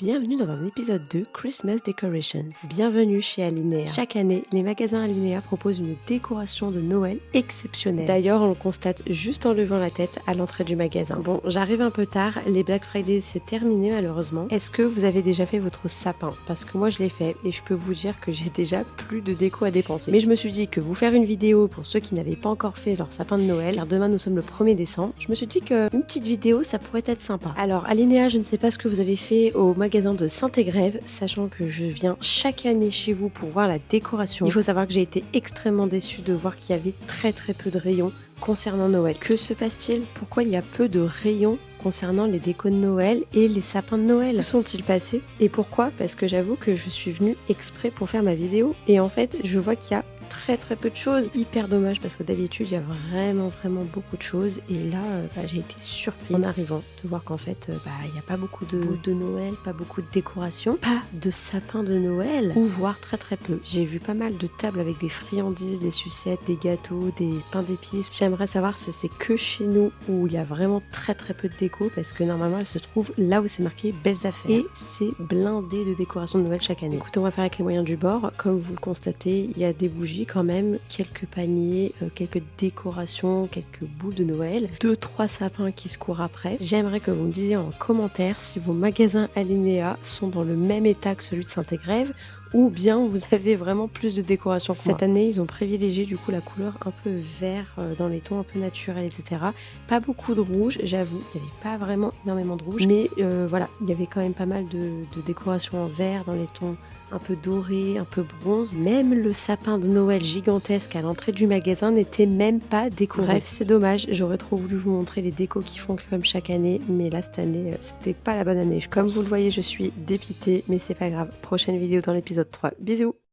Bienvenue dans un épisode de Christmas Decorations. Bienvenue chez Alinea. Chaque année, les magasins Alinea proposent une décoration de Noël exceptionnelle. D'ailleurs, on le constate juste en levant la tête à l'entrée du magasin. Bon, j'arrive un peu tard, les Black Friday c'est terminé malheureusement. Est-ce que vous avez déjà fait votre sapin? Parce que moi je l'ai fait et je peux vous dire que j'ai déjà plus de déco à dépenser. Mais je me suis dit que vous faire une vidéo pour ceux qui n'avaient pas encore fait leur sapin de Noël, car demain nous sommes le 1er décembre, je me suis dit qu'une petite vidéo ça pourrait être sympa. Alors Alinea, je ne sais pas ce que vous avez fait au magasin de Saint-Égrève, sachant que je viens chaque année chez vous pour voir la décoration. Il faut savoir que j'ai été extrêmement déçue de voir qu'il y avait très peu de rayons concernant Noël. Que se passe-t-il? Pourquoi il y a peu de rayons concernant les décos de Noël et les sapins de Noël? Où sont-ils passés? Et pourquoi? Parce que j'avoue que je suis venue exprès pour faire ma vidéo et en fait je vois qu'il y a très peu de choses. Hyper dommage parce que d'habitude il y a vraiment beaucoup de choses et là j'ai été surprise en arrivant de voir qu'en fait il n'y a pas beaucoup de boules de Noël, pas beaucoup de décoration, pas de sapin de Noël ou voire très peu. J'ai vu pas mal de tables avec des friandises, des sucettes, des gâteaux, des pains d'épices. J'aimerais savoir si c'est que chez nous où il y a vraiment très peu de déco parce que normalement elle se trouve là où c'est marqué belles affaires et c'est blindé de décoration de Noël chaque année. Écoutez, on va faire avec les moyens du bord. Comme vous le constatez, il y a des bougies quand même, quelques paniers, quelques décorations, quelques boules de Noël, 2-3 sapins qui se courent après. J'aimerais que vous me disiez en commentaire si vos magasins Alinea sont dans le même état que celui de Saint-Égrève ou bien vous avez vraiment plus de décoration que moi. Cette année, ils ont privilégié du coup la couleur un peu vert dans les tons un peu naturels, etc. Pas beaucoup de rouge, j'avoue, il n'y avait pas vraiment énormément de rouge, mais voilà, il y avait quand même pas mal de décoration en vert dans les tons un peu dorés, un peu bronze. Même le sapin de Noël gigantesque à l'entrée du magasin n'était même pas décoré. Bref, c'est dommage, j'aurais trop voulu vous montrer les décos qui font comme chaque année, mais là cette année, c'était pas la bonne année. Comme vous le voyez, je suis dépitée, mais c'est pas grave. Prochaine vidéo dans l'épisode 3. Bisous!